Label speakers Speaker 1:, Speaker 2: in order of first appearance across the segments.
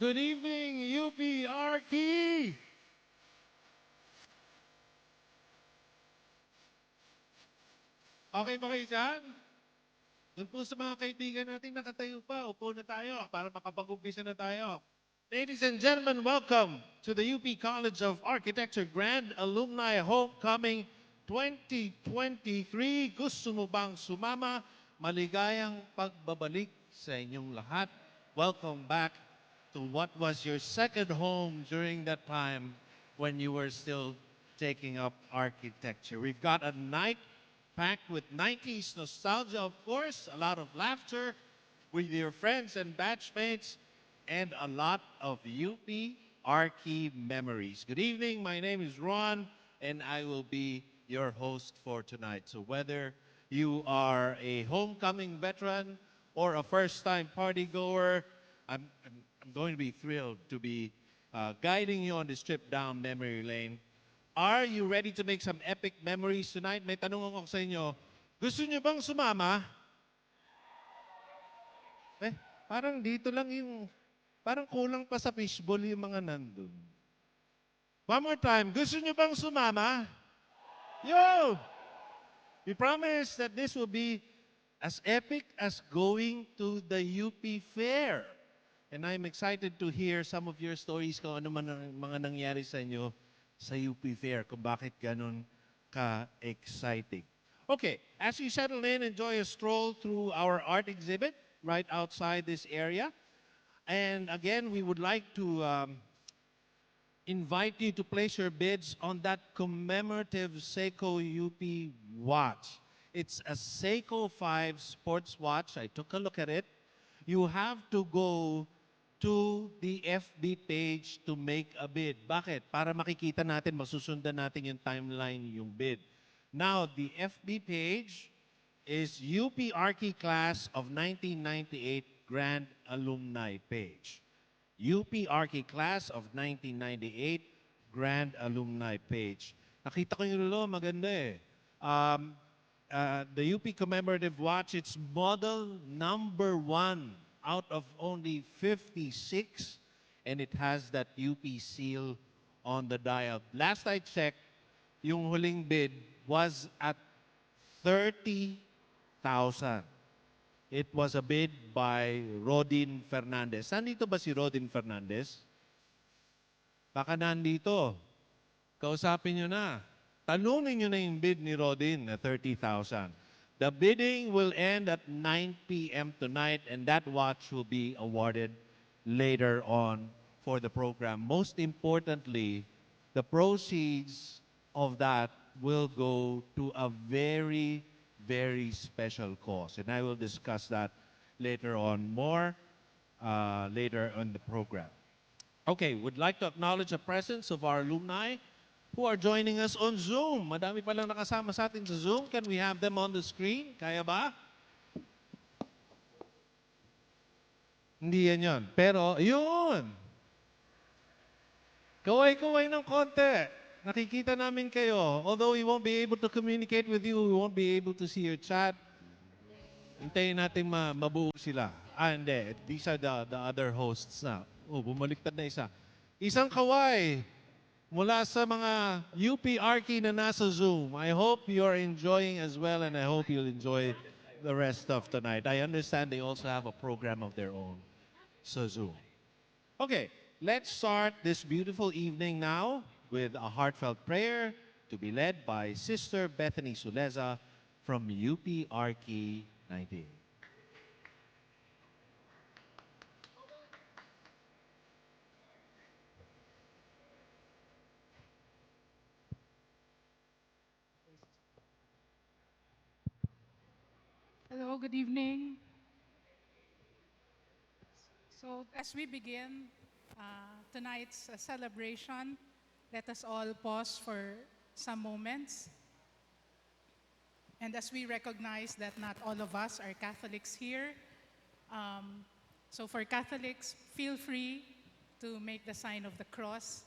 Speaker 1: Good evening, UPRK! Okay ba kayo dyan? Doon po sa mga kaibigan natin nakatayo pa, upo na tayo para makapag-umpisa na tayo. Ladies and gentlemen, welcome to the UP College of Architecture Grand Alumni Homecoming 2023. Gusto mo bang sumama? Maligayang pagbabalik sa inyong lahat. Welcome back to what was your second home during that time when you were still taking up architecture. We've got a night packed with 90s nostalgia, of course, a lot of laughter with your friends and batchmates, and a lot of UP Archie memories. Good evening, my name is Ron, and I will be your host for tonight. So whether you are a homecoming veteran or a first-time party goer, I'm going to be thrilled to be guiding you on this trip down memory lane. Are you ready to make some epic memories tonight? May tanong ako sa inyo. Gusto niyo bang sumama? Eh, parang dito lang yung, parang kulang pa sa fishbowl yung mga nandun. One more time. Gusto niyo bang sumama? Yo! We promise that this will be as epic as going to the UP Fair. And I'm excited to hear some of your stories kung ano man ang mga nangyari sa inyo sa UP Fair, kung bakit ganun ka-exciting. Okay, as you settle in, enjoy a stroll through our art exhibit right outside this area. And again, we would like to invite you to place your bids on that commemorative Seiko UP watch. It's a Seiko 5 sports watch. I took a look at it. You have to go to the FB page to make a bid. Bakit? Para makikita natin, masusundan natin yung timeline, yung bid. Now, the FB page is UP Archie Class of 1998 Grand Alumni page. UP Archie Class of 1998 Grand Alumni page. Nakita ko yung relo, maganda eh. Um, the UP Commemorative Watch, it's model number 1 out of only 56, and it has that UP seal on the dial. Last I checked, yung huling bid was at 30,000. It was a bid by Rodin Fernandez. Nandito ba si Rodin Fernandez? Baka nandito. Kausapin nyo na. Talunin nyo na yung bid ni Rodin na 30,000. The bidding will end at 9 p.m. tonight, and that watch will be awarded later on for the program. Most importantly, the proceeds of that will go to a very, very special cause. And I will discuss that later on more later on the program. Okay, would like to acknowledge the presence of our alumni who are joining us on Zoom. Madami palang nakasama sa atin sa Zoom. Can we have them on the screen? Kaya ba? Hindi yan yun. Pero, yun! Kaway-kaway ng konti. Nakikita namin kayo. Although we won't be able to communicate with you, we won't be able to see your chat. Hintayin natin mabuo sila. Hindi. These are the other hosts na. Oh, bumaliktad na isa. Isang kaway mula sa mga UPRK na nasa Zoom. I hope you're enjoying as well, and I hope you'll enjoy the rest of tonight. I understand they also have a program of their own sa Zoom. Okay, let's start this beautiful evening now with a heartfelt prayer to be led by Sister Bethany Suleza from UPRK 98.
Speaker 2: Hello, good evening. So, as we begin tonight's celebration, let us all pause for some moments. And as we recognize that not all of us are Catholics here, so for Catholics, feel free to make the sign of the cross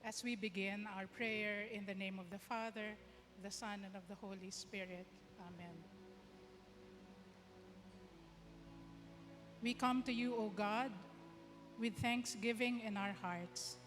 Speaker 2: as we begin our prayer in the name of the Father, the Son, and of the Holy Spirit. Amen. We come to you, O God, with thanksgiving in our hearts.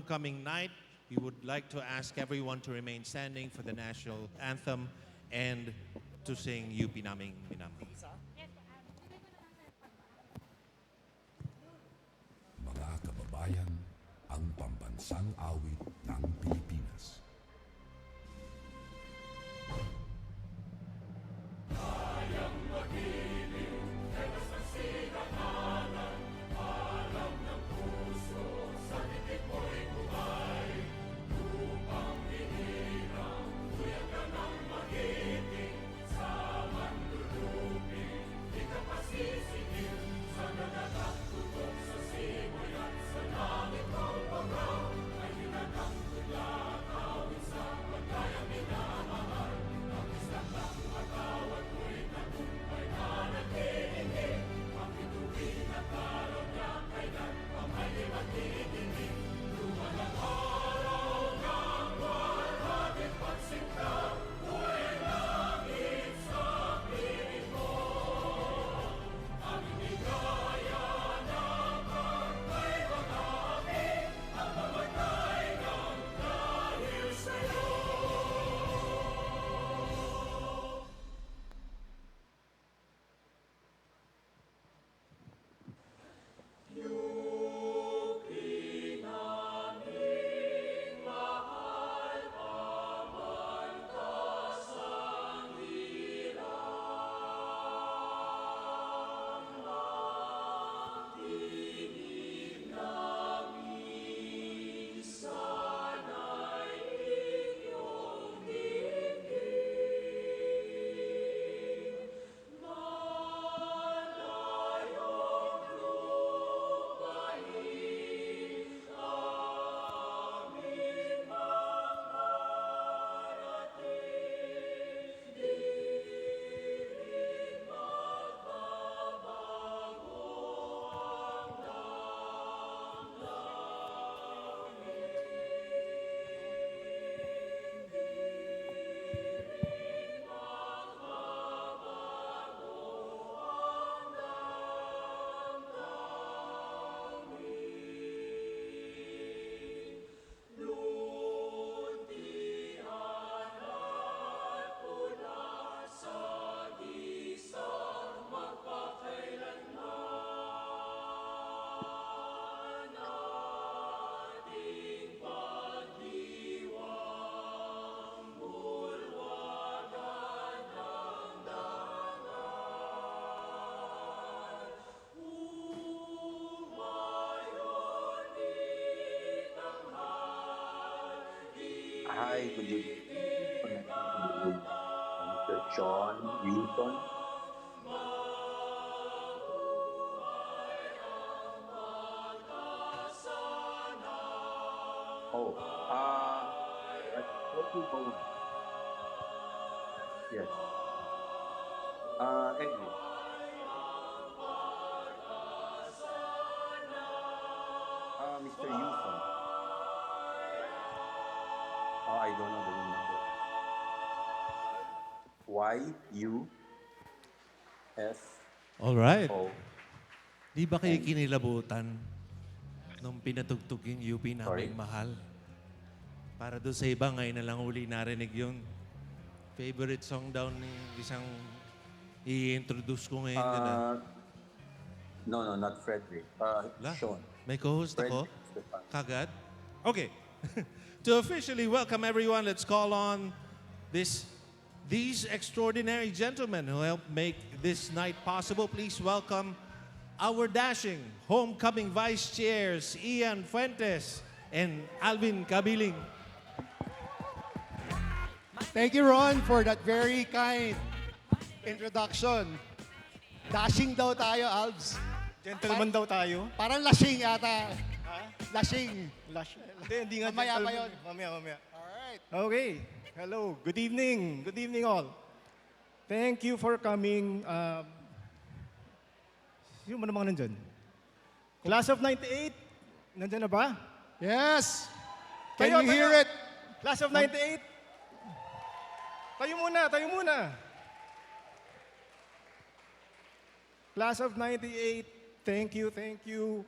Speaker 3: Coming night, we would like to ask everyone to remain standing for the national anthem and to sing UP Naming Minamay.
Speaker 4: Mga kababayan, ang pambansang awit ng Pilipinas.
Speaker 5: Hi, good evening. Connecting to the room. Mr. John Wilson. Oh, I thought you go. Yes. Edwin. Mr. Wilson. I don't know the room number.
Speaker 3: All right.
Speaker 5: YUSO.
Speaker 3: Di ba kayo kinilabutan nung pinatugtog yung UP
Speaker 5: Sorry?
Speaker 3: naming mahal? Para doon sa iba, ngayon na lang uli narinig yung favorite song daw ng isang i-introduce ko ngayon. Yun na.
Speaker 5: No, not Frederick.
Speaker 3: Wala.
Speaker 5: Sean.
Speaker 3: May co-host ako?
Speaker 5: Frederick Stefan.
Speaker 3: Kagad? Okay. To officially welcome everyone, let's call on these extraordinary gentlemen who helped make this night possible. Please welcome our dashing homecoming vice chairs, Ian Fuentes and Alvin Cabiling.
Speaker 6: Thank you, Ron, for that very kind introduction. Dashing daw tayo, Alves.
Speaker 7: Gentleman daw tayo.
Speaker 6: Parang lashing yata. Lashing.
Speaker 7: Hindi nga
Speaker 6: Mamaya pa
Speaker 7: gentleman.
Speaker 6: yun.
Speaker 7: Mamaya.
Speaker 6: Alright.
Speaker 7: Okay. Hello. Good evening. Good evening all. Thank you for coming. Sino man naman nandyan? Class of 98. Nandyan na ba?
Speaker 6: Yes. Can
Speaker 7: Tayo,
Speaker 6: you hear
Speaker 7: tayo.
Speaker 6: it?
Speaker 7: Class of 98. Tayo muna. Tayo muna. Class of 98. Thank you. Thank you.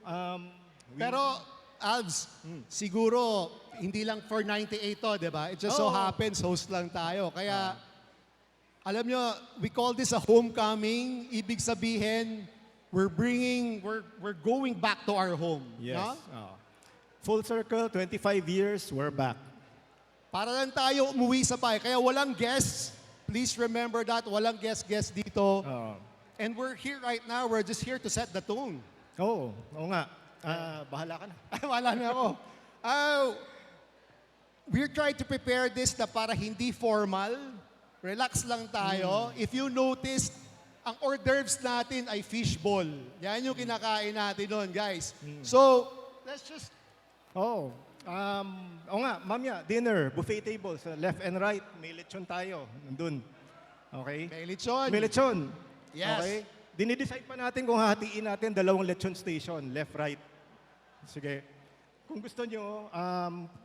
Speaker 6: Pero, Alves, siguro, hindi lang for 98 to, di ba? It just so
Speaker 7: Oo.
Speaker 6: happens, host lang tayo. Kaya, alam nyo, we call this a homecoming. Ibig sabihin, we're going back to our home.
Speaker 7: Yes.
Speaker 6: No?
Speaker 7: Full circle, 25 years, we're back.
Speaker 6: Para lang tayo umuwi sa bahay. Kaya walang guests. Please remember that. Walang guest dito.
Speaker 7: Oo.
Speaker 6: And we're here right now. We're just here to set the tone.
Speaker 7: Oo nga. Bahala ka na.
Speaker 6: Ay, wala na ako. We're trying to prepare this na para hindi formal. Relax lang tayo. If you noticed, ang hors d'oeuvres natin ay fishball. Yan yung kinakain natin doon, guys. So, let's just...
Speaker 7: Oo nga, mamaya, dinner, buffet table, sa left and right, may lechon tayo, nandun. Okay?
Speaker 6: May lechon.
Speaker 7: May lechon.
Speaker 6: Yes.
Speaker 7: Okay? Dinidecide pa natin kung hatiin natin dalawang lechon station, left, right. Sige. Kung gusto nyo,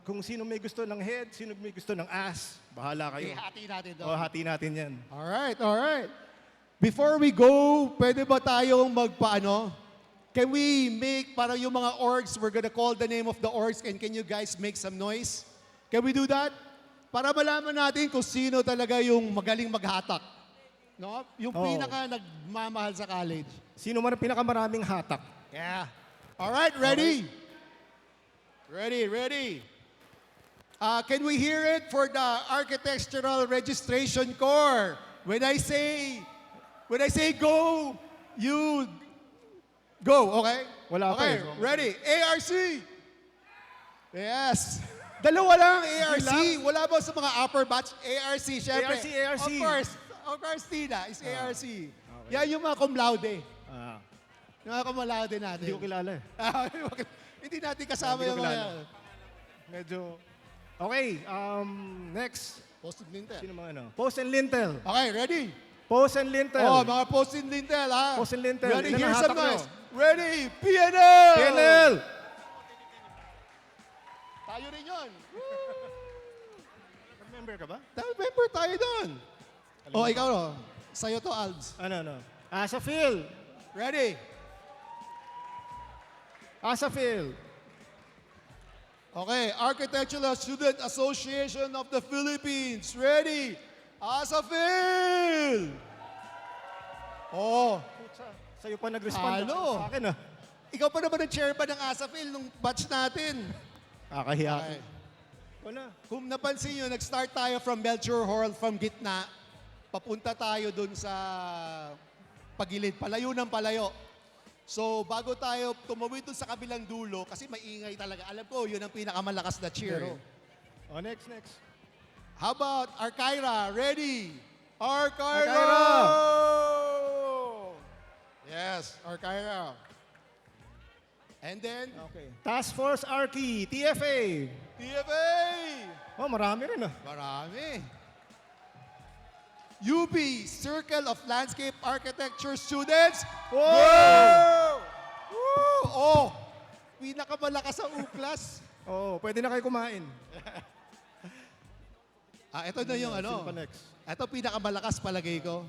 Speaker 7: kung sino may gusto ng head, sino may gusto ng ass, bahala kayo.
Speaker 6: Ihati natin doon.
Speaker 7: O, hati natin yan.
Speaker 6: Alright. Before we go, pwede ba tayong magpaano? Can we make, para yung mga orgs, we're gonna call the name of the orgs, and can you guys make some noise? Can we do that? Para malaman natin kung sino talaga yung magaling maghatak. No? Yung
Speaker 7: Oo.
Speaker 6: pinaka nagmamahal sa college.
Speaker 7: Sino man ang pinakamaraming hatak?
Speaker 6: Yeah. Alright, ready? Ready. Can we hear it for the Architectural Registration Corps? When I say go, you go, okay?
Speaker 7: Wala pa
Speaker 6: okay,
Speaker 7: eh.
Speaker 6: ready. ARC! Yes. Dalawa lang, ARC. Wala ba sa mga upper batch? ARC, syempre.
Speaker 7: ARC.
Speaker 6: Of course, Tina, is ARC. Yan yung mga cum laude. Yung mga cum laude natin.
Speaker 7: Hindi ko kilala eh.
Speaker 6: Hindi natin kasama
Speaker 7: Hindi ko
Speaker 6: yung mga...
Speaker 7: kilala. Medyo... Okay, next.
Speaker 6: Post and lintel.
Speaker 7: Sino mga ano? Post and lintel.
Speaker 6: Okay, ready?
Speaker 7: Post and lintel.
Speaker 6: Oh, mga post and lintel, ha?
Speaker 7: Post and lintel.
Speaker 6: Ready?
Speaker 7: Ilan ang
Speaker 6: Here's some
Speaker 7: hatak nyo?
Speaker 6: noise. Ready? PNL!
Speaker 7: PNL!
Speaker 6: Tayo rin yun.
Speaker 7: Member ka ba?
Speaker 6: Member tayo doon. Oh, ikaw no. Sa'yo to, Alves.
Speaker 7: Ano? Asafil.
Speaker 6: Ready?
Speaker 7: Asafil.
Speaker 6: Okay, Architectural Student Association of the Philippines. Ready? Asafil! Oh,
Speaker 7: Sa'yo pa nag-respond.
Speaker 6: Halo.
Speaker 7: Sa akin ah.
Speaker 6: ikaw pa naman ang chairman ng Asafil nung batch natin.
Speaker 7: Kakahiya ako.
Speaker 6: Okay.
Speaker 7: Wala.
Speaker 6: Kung napansin nyo, nag-start tayo from Melchor Hall, from gitna. Papunta tayo dun sa pagilid, palayo ng palayo. So, bago tayo tumawid dun sa kabilang dulo, kasi maingay talaga. Alam ko, yun ang pinakamalakas na cheer.
Speaker 7: Pero, next.
Speaker 6: How about Arkyra? Ready? Arkyra!
Speaker 7: Arkyra!
Speaker 6: Yes, Arkyra. And then,
Speaker 7: Okay. Task Force Archie, TFA.
Speaker 6: TFA!
Speaker 7: Oh, marami rin ah.
Speaker 6: Marami. UB, Circle of Landscape Architecture Students.
Speaker 7: Whoa!
Speaker 6: Woo! Oh, pinakamalakas sa U-class.
Speaker 7: Oh, pwede na kayo kumain.
Speaker 6: Ito na yung ano.
Speaker 7: Sino pa next?
Speaker 6: Ito pinakamalakas palagay ko.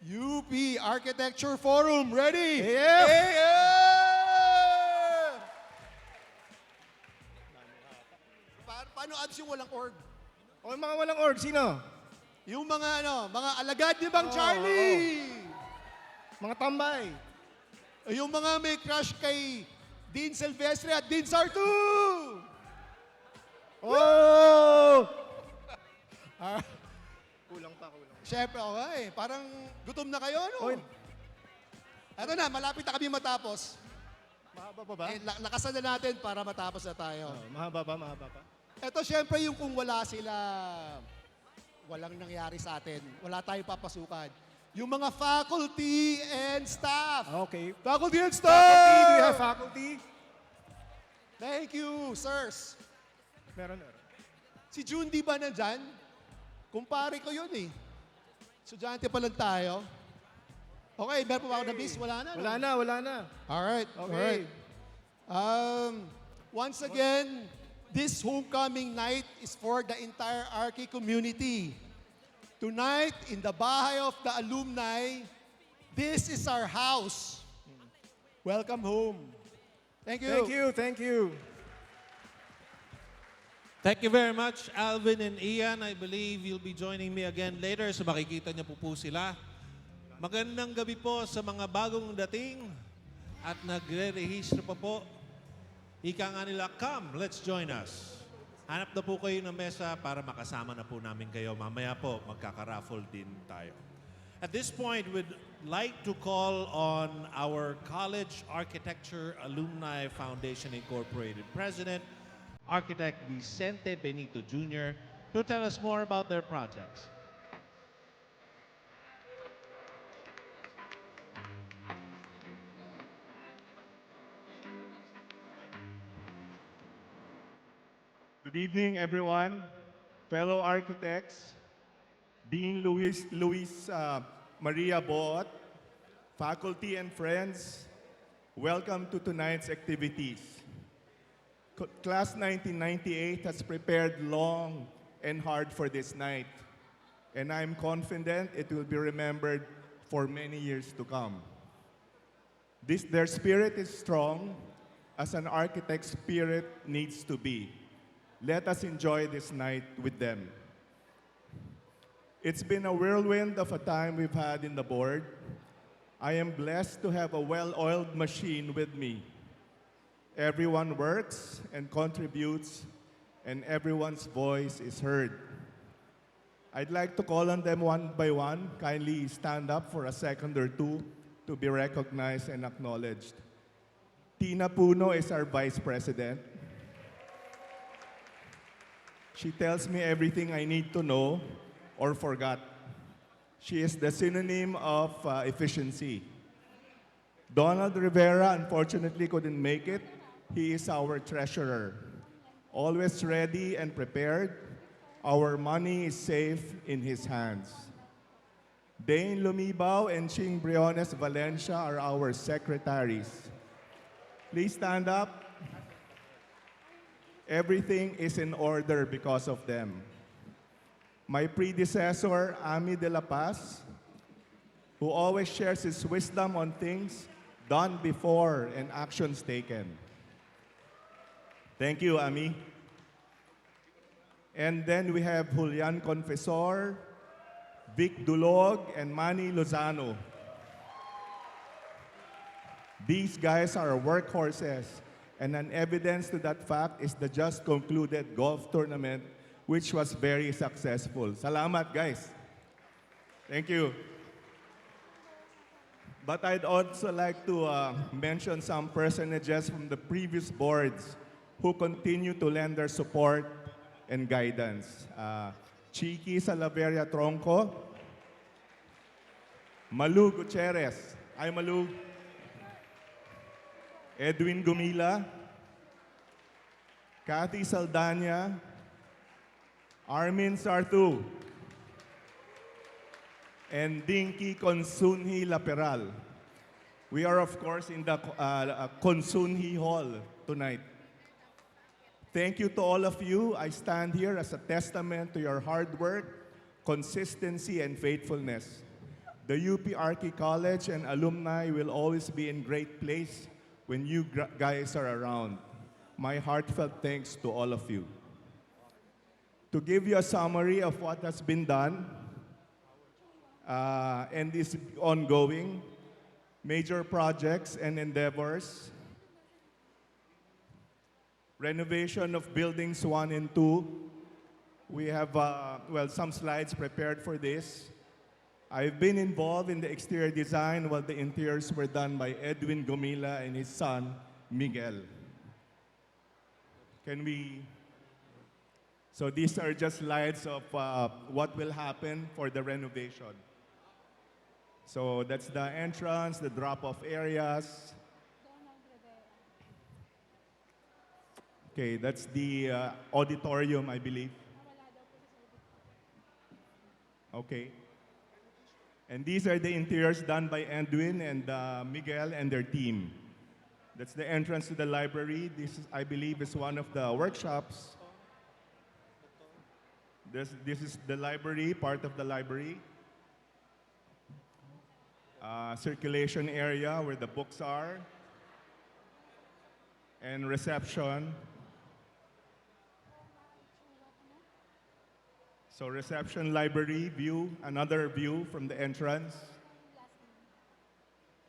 Speaker 6: UP Architecture Forum. Ready?
Speaker 7: AF!
Speaker 6: Paano abs yung walang org?
Speaker 7: O, yung mga walang org, sino?
Speaker 6: Yung mga mga alagad ni Bang Charlie.
Speaker 7: Mga tambay.
Speaker 6: Yung mga may crush kay Dean Silvestre at Dean Sartu.
Speaker 7: Oh! Kulang pa, kulang.
Speaker 6: Siyempre, okay. Parang gutom na kayo, no?
Speaker 7: Oy,
Speaker 6: Eto na, malapit na kami matapos.
Speaker 7: mahaba pa ba?
Speaker 6: Lakasan na natin para matapos na tayo.
Speaker 7: Oh, mahaba pa, mahaba pa.
Speaker 6: Ito, syempre, yung kung wala sila, walang nangyari sa atin. Wala tayong papasukan. Yung mga faculty and staff.
Speaker 7: Okay.
Speaker 6: Faculty and
Speaker 7: Faculty, do you have
Speaker 6: staff!
Speaker 7: faculty?
Speaker 6: Thank you, sirs.
Speaker 7: Meron, meron.
Speaker 6: Si June, di ba nandyan? Kumpare ko yun eh. Estudyante pa lang tayo. Okay, meron pa ba ako na-miss? Wala na. no?
Speaker 7: Wala na, wala na.
Speaker 6: Alright,
Speaker 7: Okay.
Speaker 6: alright. Once again, this homecoming night is for the entire Archie community. Tonight, in the Bahay of the Alumni, this is our house. Welcome home. Thank you.
Speaker 7: Thank you, thank you.
Speaker 3: Thank you very much, Alvin and Ian. I believe you'll be joining me again later, so makikita niyo po sila. Magandang gabi po sa mga bagong dating at nagre-rehistro pa po. Ika nga nila, come, let's join us. Hanap na po kayo ng mesa para makasama na po namin kayo. Mamaya po, magkaka-raffle din tayo. At this point, we'd like to call on our College Architecture Alumni Foundation Incorporated President, Architect Vicente Benito Jr., to tell us more about their projects.
Speaker 8: Good evening, everyone. Fellow architects, Dean Luis Maria Boot, faculty and friends, welcome to tonight's activities. Class 1998 has prepared long and hard for this night, and I'm confident it will be remembered for many years to come. Their spirit is strong, as an architect's spirit needs to be. Let us enjoy this night with them. It's been a whirlwind of a time we've had in the board. I am blessed to have a well-oiled machine with me. Everyone works and contributes, and everyone's voice is heard. I'd like to call on them one by one. Kindly stand up for a second or two to be recognized and acknowledged. Tina Puno is our Vice President. She tells me everything I need to know or forgot. She is the synonym of efficiency. Donald Rivera unfortunately couldn't make it. He is our treasurer. Always ready and prepared. Our money is safe in his hands. Dane Lumibao and Ching Briones Valencia are our secretaries. Please stand up. Everything is in order because of them. My predecessor, Ami de la Paz, who always shares his wisdom on things done before and actions taken. Thank you, Ami. And then we have Julian Confesor, Vic Dulog, and Manny Lozano. These guys are workhorses, and an evidence to that fact is the just concluded golf tournament, which was very successful. Salamat, guys. Thank you. But I'd also like to mention some personages from the previous boards who continue to lend their support and guidance. Chiqui Salaveria Tronco, Malu Gutierrez. Hi, Malu. Edwin Gumila, Kathy Saldana, Armin Sartu, and Dinky Consunhi Laperal. We are, of course, in the Consunhi Hall tonight. Thank you to all of you. I stand here as a testament to your hard work, consistency, and faithfulness. The UP Archie College and alumni will always be in great place when you guys are around. My heartfelt thanks to all of you. To give you a summary of what has been done and is ongoing, major projects and endeavors. renovation of buildings 1 and 2. We have, some slides prepared for this. I've been involved in the exterior design while the interiors were done by Edwin Gomila and his son, Miguel. So these are just slides of what will happen for the renovation. So that's the entrance, the drop-off areas. Okay, that's the auditorium, I believe. Okay. And these are the interiors done by Edwin and Miguel and their team. That's the entrance to the library. This, is, I believe, is one of the workshops. This is the library, part of the library. Circulation area where the books are. And reception. So reception, library, view, another view from the entrance.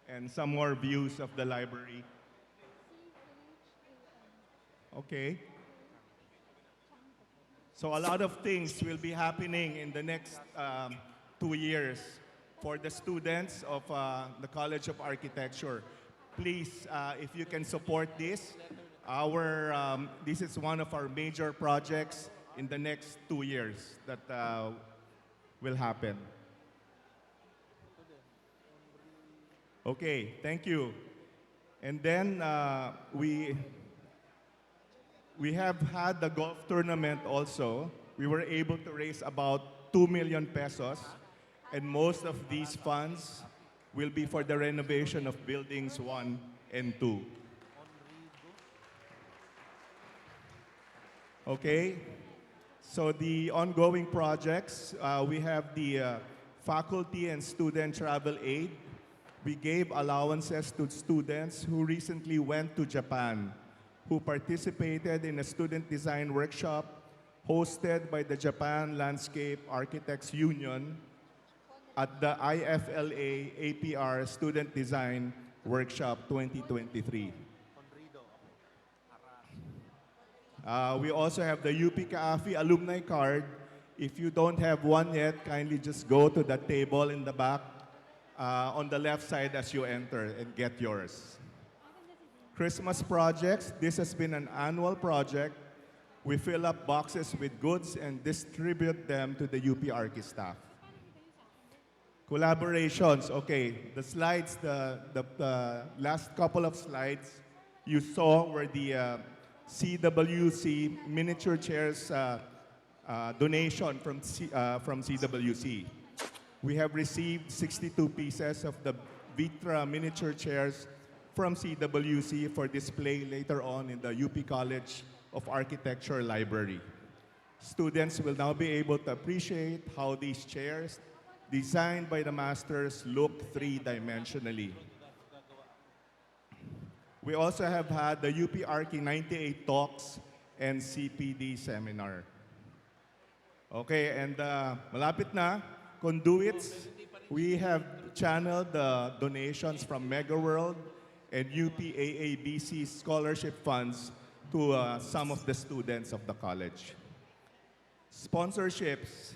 Speaker 8: And some more views of the library. Okay. So a lot of things will be happening in the next 2 years for the students of the College of Architecture. Please, if you can support this, this is one of our major projects in the next 2 years that will happen. Okay, thank you. And then we have had the golf tournament also. We were able to raise about 2 million pesos, and most of these funds will be for the renovation of buildings 1 and 2. Okay, so the ongoing projects, we have the faculty and student travel aid. We gave allowances to students who recently went to Japan, who participated in a student design workshop hosted by the Japan Landscape Architects Union at the IFLA APR Student Design Workshop 2023. We also have the UP Kaafi alumni card. If you don't have one yet, kindly just go to the table in the back on the left side as you enter and get yours. Christmas projects, this has been an annual project. We fill up boxes with goods and distribute them to the UP Archi staff. Collaborations, okay, the slides, the last couple of slides you saw were the CWC miniature chairs donation from CWC. We have received 62 pieces of the Vitra miniature chairs from CWC for display later on in the UP College of Architecture Library. Students will now be able to appreciate how these chairs, designed by the masters, look three-dimensionally. We also have had the UP Archi 98 talks and CPD seminar. Okay, and malapit na, conduits, we have channeled the donations from MegaWorld and UPAABC scholarship funds to some of the students of the college. Sponsorships,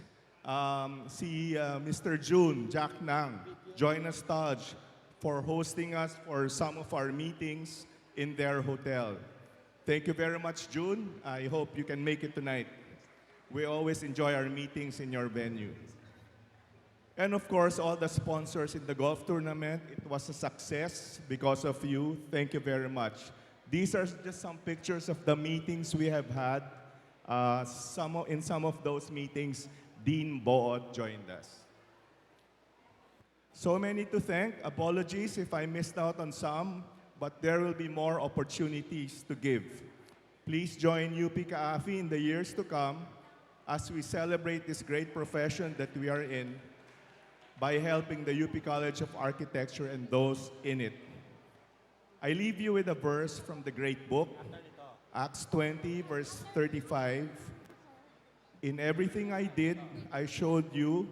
Speaker 8: see Mr. June, Jack Nang, join us Taj for hosting us for some of our meetings in their hotel. Thank you very much, June. I hope you can make it tonight. We always enjoy our meetings in your venue. And of course, all the sponsors in the golf tournament, it was a success because of you. Thank you very much. These are just some pictures of the meetings we have had. In some of those meetings, Dean Bood joined us. So many to thank. Apologies if I missed out on some, but there will be more opportunities to give. Please join UP Kaafi in the years to come as we celebrate this great profession that we are in by helping the UP College of Architecture and those in it. I leave you with a verse from the great book, Acts 20, verse 35. In everything I did, I showed you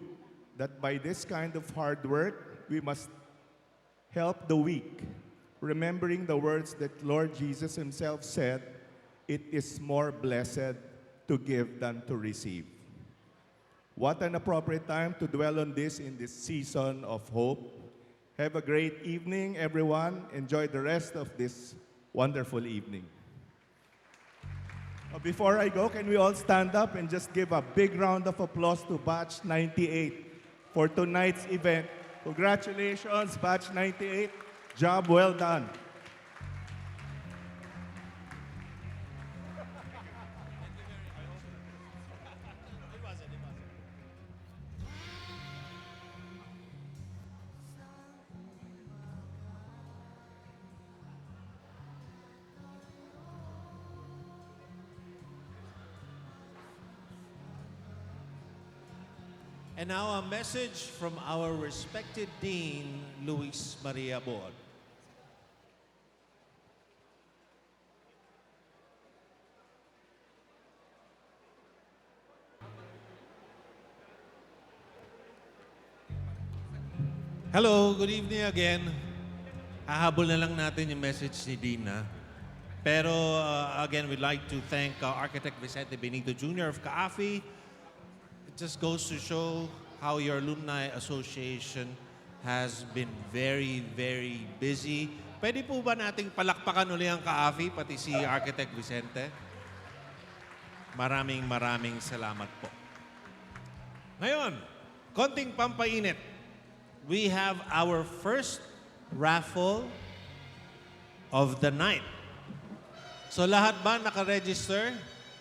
Speaker 8: that by this kind of hard work, we must help the weak, remembering the words that Lord Jesus himself said, it is more blessed to give than to receive. What an appropriate time to dwell on this in this season of hope. Have a great evening, everyone. Enjoy the rest of this wonderful evening. Before I go, can we all stand up and just give a big round of applause to Batch 98 for tonight's event. Congratulations, Batch 98. Job well done.
Speaker 3: And now a message from our respected Dean, Luis Maria Bod.
Speaker 1: Hello, good evening again. Hahabol na lang natin yung message ni Dina. Pero again, we'd like to thank Architect Vicente Benito Jr. of CAAFI. It just goes to show how your alumni association has been very, very busy. Pwede po ba nating palakpakan uli ang CAAFI, pati si Architect Vicente? Maraming salamat po. Ngayon, konting pampainit. We have our first raffle of the night. So lahat ba naka-register?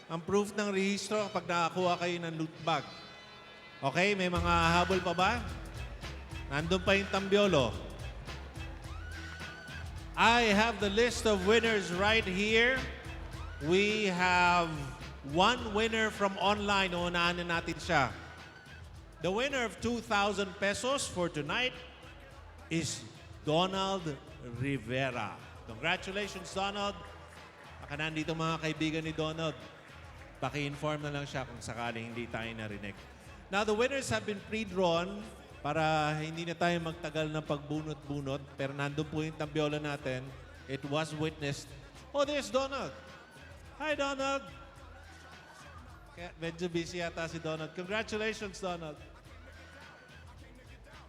Speaker 1: Ang proof ng rehistro kapag nakakuha kayo ng loot bag. Okay, may mga habol pa ba? Nandun pa yung tambiolo. I have the list of winners right here. We have one winner from online. Unahan na natin siya. The winner of 2,000 pesos for tonight is Donald Rivera. Congratulations, Donald. Baka nandito mga kaibigan ni Donald. Paki-inform na lang siya kung sakaling hindi tayo narinig. Now, the winners have been pre-drawn para hindi na tayo magtagal ng pagbunot-bunot. Pero nandun po yung tambiola natin. It was witnessed. Oh, there's Donald. Hi, Donald. Kaya medyo busy yata si Donald. Congratulations, Donald.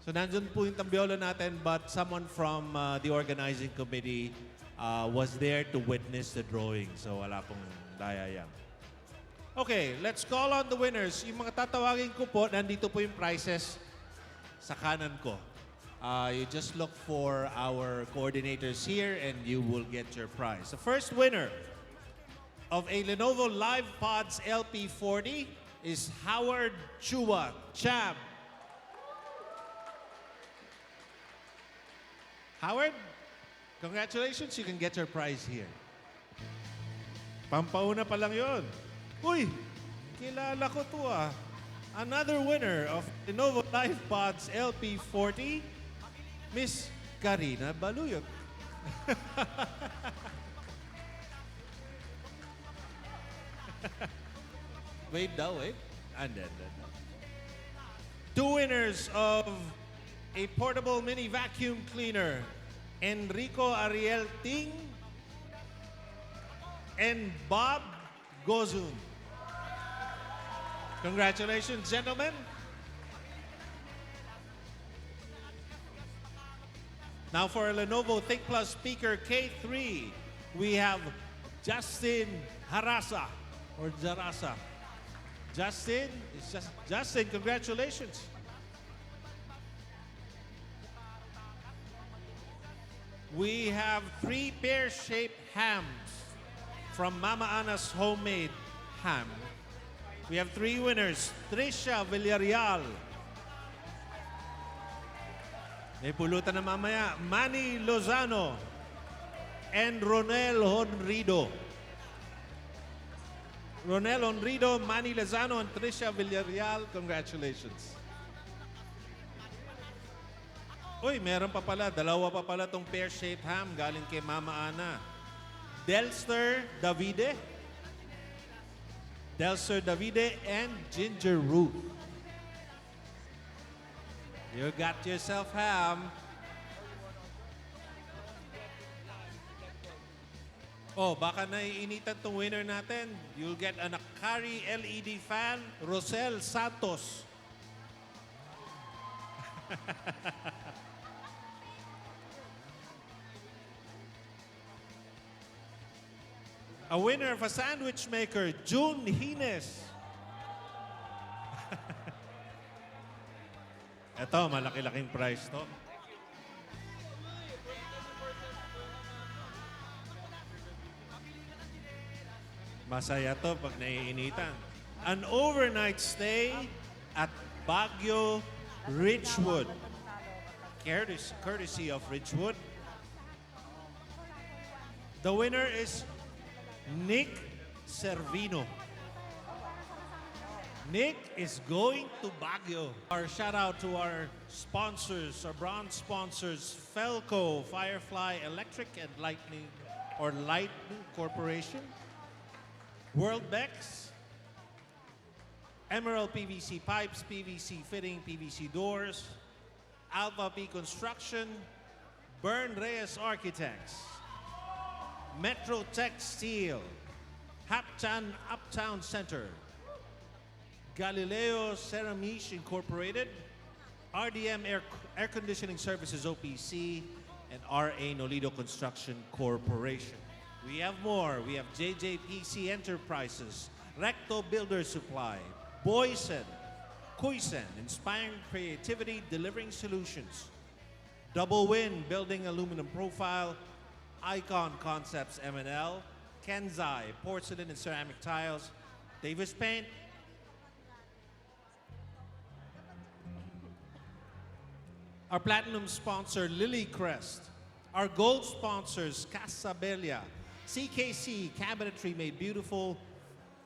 Speaker 1: So nandun po yung tambiola natin, but someone from the organizing committee was there to witness the drawing. So wala pong daya yan. Okay, let's call on the winners. Yung mga tatawagin ko po, nandito po yung prizes sa kanan ko. You just look for our coordinators here and you will get your prize. The first winner of a Lenovo LivePods LP40 is Howard Chua Chab. Howard, congratulations. You can get your prize here. Pampauna pa lang yun. Uy, kilala ko to ah. Another winner of Lenovo LivePods LP40, Miss Karina Baluyot. Wait daw, wait. And then. Two winners of a portable mini vacuum cleaner, Enrico Ariel Ting and Bob Gozun. Congratulations, gentlemen. Now for a Lenovo ThinkPlus Speaker K3, we have Justin Harasa or Jarasa. Justin, it's just Justin, congratulations. We have 3 pear-shaped hams from Mama Ana's Homemade Ham. We have 3 winners. Trisha Villarreal. May pulutan na mamaya. Manny Lozano and Ronel Honrido. Ronel Honrido, Manny Lozano, and Trisha Villarreal. Congratulations. Uy, meron pa pala. Dalawa pa pala tong pear-shaped ham galing kay Mama Ana. Delster Davide. Delster Davide and Ginger Root. You got yourself ham.
Speaker 3: Oh, baka naiinitan tong winner natin. You'll get an Akari LED fan, Rosel Santos. A winner of a sandwich maker, June Hines. Ito, malaki-laking prize to. Masaya to pag naiinitan. An overnight stay at Baguio Ridgewood. Courtesy of Ridgewood. The winner is Nick Servino. Nick is going to Baguio. Our shout out to our sponsors, our bronze sponsors, Felco, Firefly Electric and Lightning Corporation, World Bex, Emerald PVC Pipes, PVC Fitting, PVC Doors, Alpha P Construction, Bern Reyes Architects, Metro Tech Steel, Haptan Uptown Center, Galileo Ceramiche Incorporated, RDM Air Conditioning Services OPC, and RA Nolido Construction Corporation. We have more. We have JJPC Enterprises, Recto Builder Supply, Boysen, Kuisen, Inspiring Creativity, Delivering Solutions, Double Win, Building Aluminum Profile, Icon Concepts M&L, Kenzai, Porcelain and Ceramic Tiles, Davis Paint, our platinum sponsor, Lily Crest. Our gold sponsors, Casabelia, CKC, Cabinetry Made Beautiful,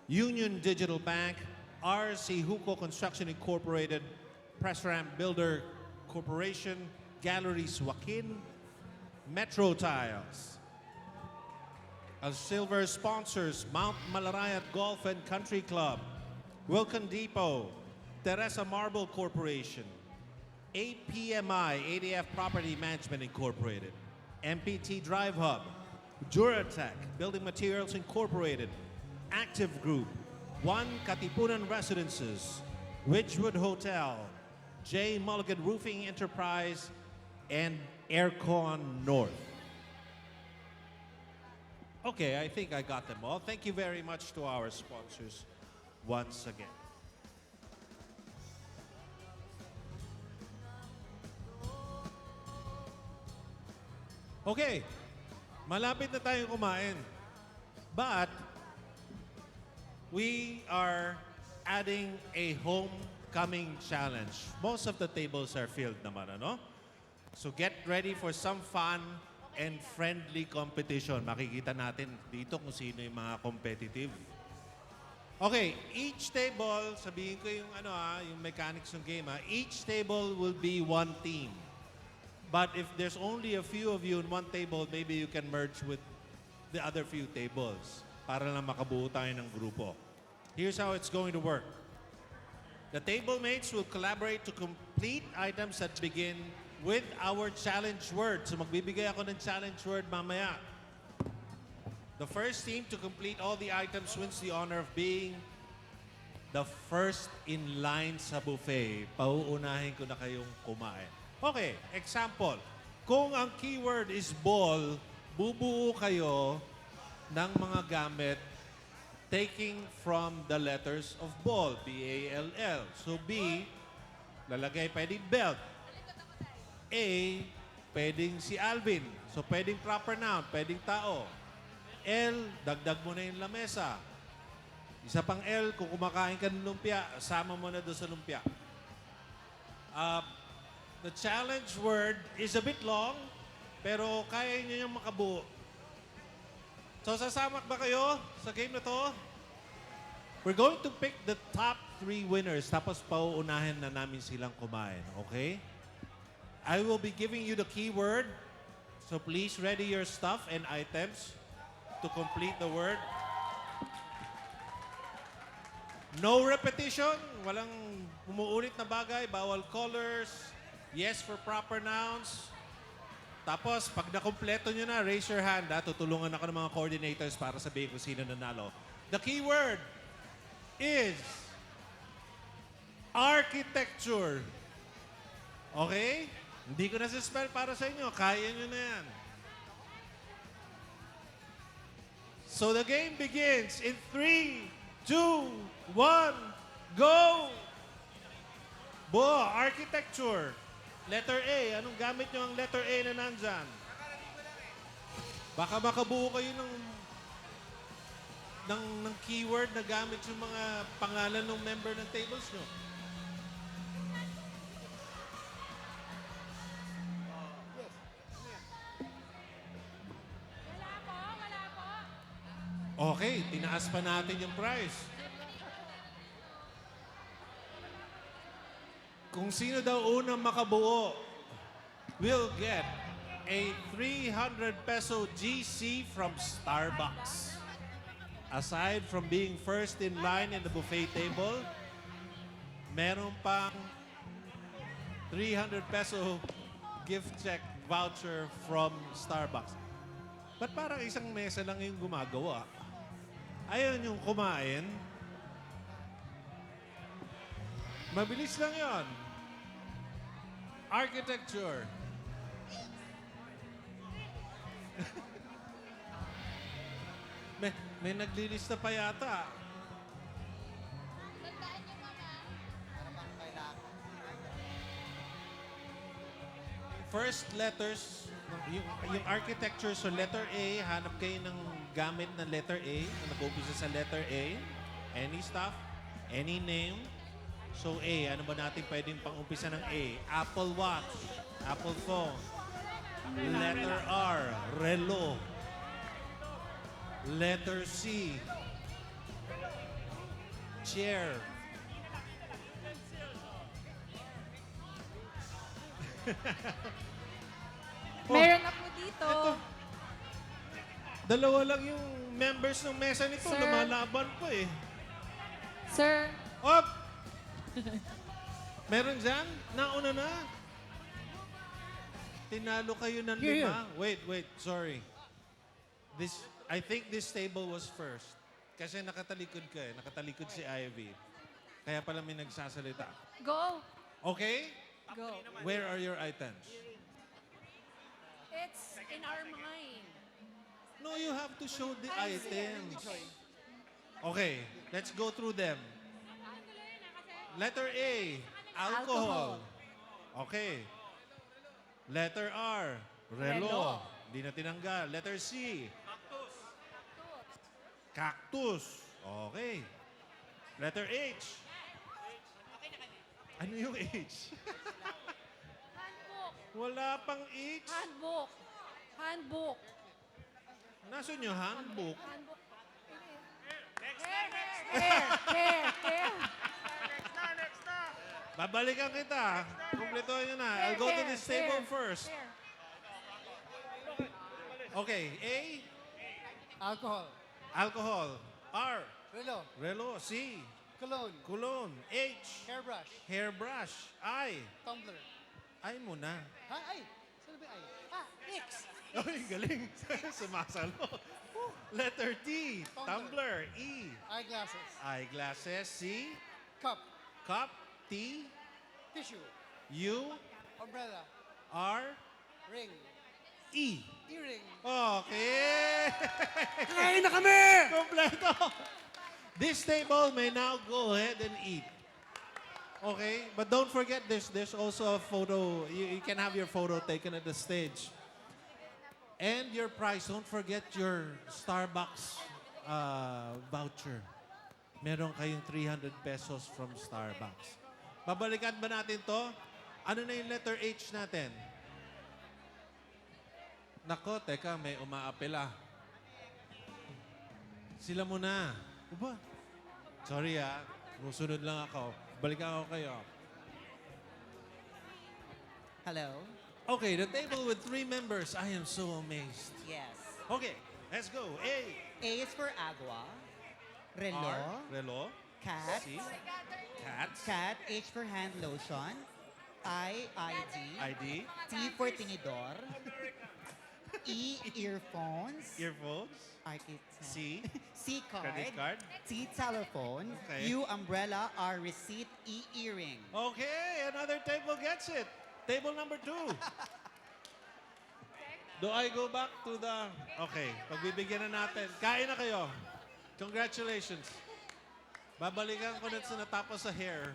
Speaker 3: Union Digital Bank, RC Huco Construction Incorporated, Press Ramp Builder Corporation, Galleries Joaquin, Metro Tiles. Our silver sponsors, Mount Malarayat Golf and Country Club, Wilkin Depot, Teresa Marble Corporation, APMI, ADF Property Management Incorporated, MPT Drive Hub, Duratech, Building Materials Incorporated, Active Group, One Katipunan Residences, Ridgewood Hotel, J. Mulligan Roofing Enterprise, and Aircon North. Okay, I think I got them all. Thank you very much to our sponsors once again. Okay, malapit na tayong kumain. But, we are adding a homecoming challenge. Most of the tables are filled naman, ano? So get ready for some fun and friendly competition. Makikita natin dito kung sino yung mga competitive. Okay, each table, sabihin ko yung yung mechanics ng game each table will be one team. But if there's only a few of you in one table, maybe you can merge with the other few tables para lang makabuo tayo ng grupo. Here's how it's going to work. The table mates will collaborate to complete items that begin with our challenge word. So magbibigay ako ng challenge word mamaya. The first team to complete all the items wins the honor of being the first in line sa buffet. Pauunahin ko na kayong kumain. Okay, example. Kung ang keyword is ball, bubuo kayo ng mga gamit taking from the letters of ball, B-A-L-L. So B, lalagay pwedeng belt. A, pwedeng si Alvin. So pwedeng proper noun, pwedeng tao. L, dagdag mo na yung lamesa. Isa pang L, kung kumakain ka ng lumpia, sama mo na doon sa lumpia. The challenge word is a bit long, pero kaya niyo yung makabuo. So sasama ba kayo sa game na to? We're going to pick the top 3 winners, tapos pauunahin na namin silang kumain, okay? I will be giving you the keyword, so please ready your stuff and items to complete the word. No repetition, walang umuulit na bagay, bawal colors. Yes for proper nouns. Tapos, pag nakumpleto nyo na, raise your hand. Tutulungan ako ng mga coordinators para sabihin kung sino nanalo. The keyword is architecture. Okay? Hindi ko na spell para sa inyo. Kaya nyo na yan. So the game begins in 3, 2, 1, go! Bo, architecture. Letter A. Anong gamit nyo ang letter A na nandyan? Baka makabuo kayo ng keyword na gamit yung mga pangalan ng member ng tables nyo. Okay, tinaas pa natin yung price. Kung sino daw unang makabuo will get a 300 peso GC from Starbucks. Aside from being first in line in the buffet table, meron pang 300 peso gift check voucher from Starbucks. Ba't parang isang mesa lang yung gumagawa? Ayun yung kumain. Mabilis lang yon. Architecture. may naglilista pa yata. First letters, yung architecture, so letter A, hanap kayo ng gamit na letter A, na nag-umpisa sa letter A. Any stuff, any name. So A, ano ba natin pwedeng pang-umpisa ng A? Apple Watch, Apple Phone. Letter R, relo. Letter C, chair.
Speaker 9: Meron na po dito.
Speaker 3: Dalawa lang yung members ng mesa nito.
Speaker 9: Sir.
Speaker 3: Lumalaban po eh.
Speaker 9: Sir,
Speaker 3: Op! Meron dyan? Nauna na. Tinalo kayo ng
Speaker 6: Here,
Speaker 3: lima. Wait. Sorry. I think this table was first. Kasi nakatalikod ka eh. Nakatalikod si Ivy. Kaya pala may nagsasalita.
Speaker 9: go.
Speaker 3: Okay?
Speaker 9: Go.
Speaker 3: Where are your items?
Speaker 9: It's in our mind.
Speaker 3: No, you have to show the items. Okay, let's go through them. Letter A, alcohol. Okay. Letter R, relo. Hindi na tinanggal. Letter C, cactus. Okay. Letter H. Ano yung H?
Speaker 9: Handbook.
Speaker 3: Wala pang H.
Speaker 9: Handbook. Handbook.
Speaker 3: Nasaan yung handbook?
Speaker 9: Handbook. Hair.
Speaker 3: Babalikan kita. Kumpletuhin nyo na. I'll go to this table first.
Speaker 9: Hair.
Speaker 3: Okay. A,
Speaker 6: Alcohol.
Speaker 3: alcohol. R,
Speaker 6: Relo.
Speaker 3: relo. C,
Speaker 6: Cologne.
Speaker 3: cologne. H,
Speaker 6: Hairbrush.
Speaker 3: hairbrush. I,
Speaker 6: Tumbler.
Speaker 3: I muna.
Speaker 6: Ha? Ay! Sino ba ay? Ah! X!
Speaker 3: Ay, galing. Sumasalo. Letter T, tumbler. E,
Speaker 6: Eyeglasses.
Speaker 3: eyeglasses. C,
Speaker 6: Cup.
Speaker 3: cup. T,
Speaker 6: Tissue.
Speaker 3: U,
Speaker 6: Umbrella.
Speaker 3: R,
Speaker 6: Ring.
Speaker 3: E.
Speaker 6: Earring.
Speaker 3: Okay.
Speaker 6: Kain na kami!
Speaker 3: Kompleto. This table may now go ahead and eat. Okay? But don't forget, there's also a photo. You can have your photo taken at the stage. And your prize, don't forget your Starbucks voucher. Meron kayong 300 pesos from Starbucks. Babalikan ba natin to? Ano na yung letter H natin? Nako, teka, may umaapela. Sila muna. Uba? Sorry musunod lang ako. Balikan ako kayo.
Speaker 10: Hello?
Speaker 3: Okay, the table with 3 members. I am so amazed.
Speaker 10: Yes.
Speaker 3: Okay, let's go. A.
Speaker 10: A is for agua. Relo.
Speaker 3: R. Relo.
Speaker 10: Cat.
Speaker 3: C. Cats.
Speaker 10: Cat. H for hand lotion. ID.
Speaker 3: ID.
Speaker 10: T for tinidor. E, earphones.
Speaker 3: Earphones.
Speaker 10: Architect.
Speaker 3: C.
Speaker 10: C,
Speaker 3: Credit card.
Speaker 10: T, telephone.
Speaker 3: Okay.
Speaker 10: U, umbrella. R, receipt. E, earring.
Speaker 3: Okay, another table gets it. Table number 2. Do I go back to the... Okay, pagbibigyan na natin. Kain na kayo. Congratulations. Babalikan ko na sa natapos sa hair.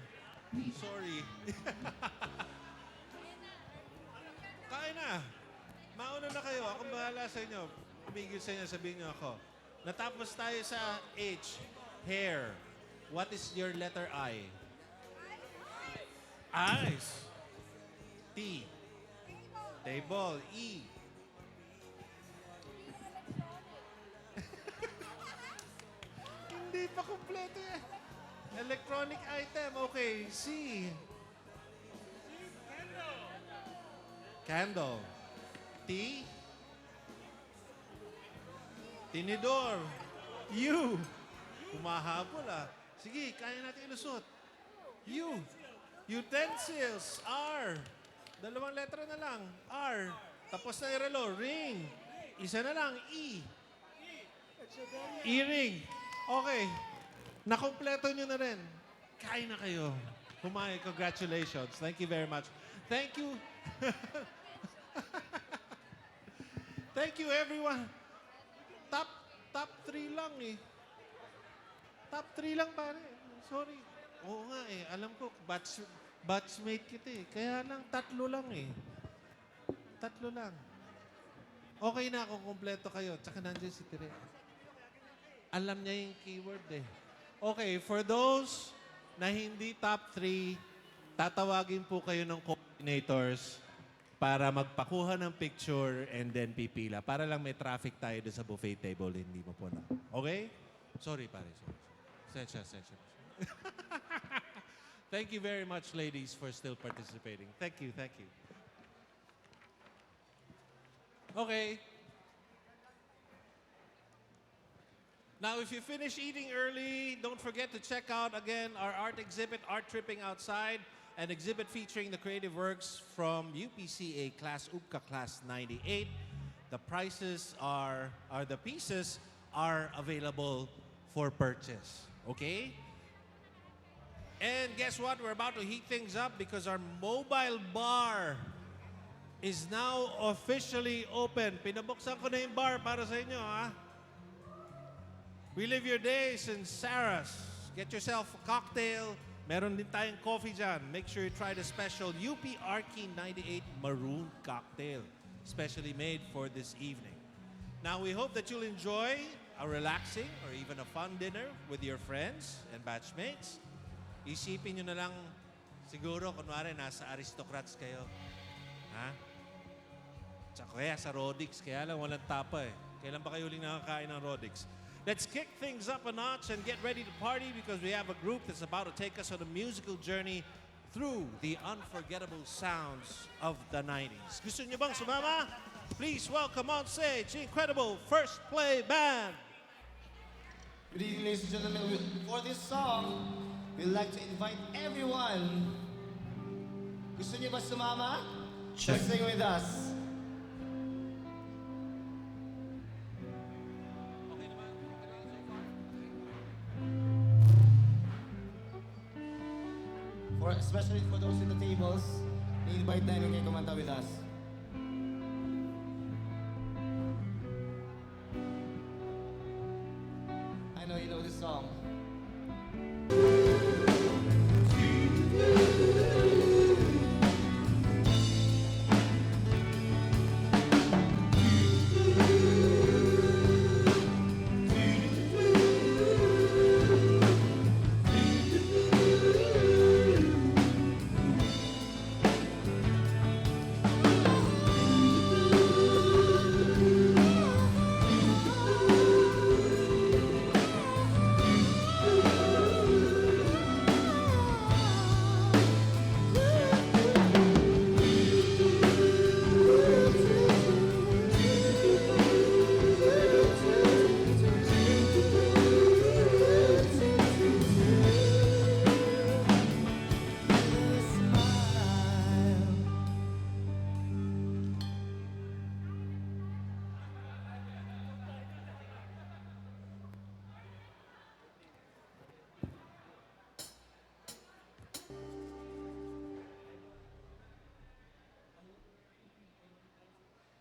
Speaker 3: Sorry. Kain na. Mauna na kayo. Akong bahala sa inyo. Pumigil sa inyo, sabihin niyo ako. Natapos tayo sa H. Hair. What is your letter I? Eyes. T. Table. E. Hindi pa kompleto yan. Electronic item. Okay. C. Candle. T. Tinidor. U. Humahabol ah. Sige, kaya natin ilusot. U. Utensils. R. Dalawang letra na lang. R. Tapos na yung relo. Ring. Isa na lang. E. Earring. Okay. Nakompleto nyo na rin. Kain na kayo. Humay, congratulations. Thank you very much. Thank you. Thank you, everyone. Top 3 lang eh. Top 3 lang pare. Sorry. Oo nga eh. Alam ko, batchmate kita eh. Kaya lang, 3 lang eh. 3 lang. Okay na kung kumpleto kayo. Tsaka nandiyan si Tere. Alam niya yung keyword eh. Okay, for those na hindi top 3, tatawagin po kayo ng coordinators para magpakuha ng picture and then pipila. Para lang may traffic tayo doon sa buffet table, hindi mo po na. Okay? Sorry, pare. Sorry. Sensya. Thank you very much, ladies, for still participating. Thank you. Okay. Now, if you finish eating early, don't forget to check out, again, our art exhibit, Art Tripping Outside, an exhibit featuring the creative works from UPCA Class UPCA Class 98. The pieces are available for purchase, okay? And guess what? We're about to heat things up because our mobile bar is now officially open. Pinabuksan ko na yung bar para sa inyo, ha? Relive your days in Sarah's. Get yourself a cocktail. Meron din tayong coffee dyan. Make sure you try the special UP Arky 98 Maroon Cocktail. Specially made for this evening. Now, we hope that you'll enjoy a relaxing or even a fun dinner with your friends and batchmates. Isipin nyo na lang, siguro, kunwari, nasa aristocrats kayo. Ha? Tsaka kaya sa Rodix, kaya lang walang tapa eh. Kailan ba kayo uling nakakain ng Rodix? Let's kick things up a notch and get ready to party because we have a group that's about to take us on a musical journey through the unforgettable sounds of the 90s. Gusto niyo bang sumama? Please welcome on stage the incredible First Play Band.
Speaker 11: Good evening, ladies and gentlemen. For this song, we'd like to invite everyone. Gusto niyo ba sumama? Check. Sing with us. Especially for those in the tables, i-invite namin kayo kumanta with us. I know you know this song.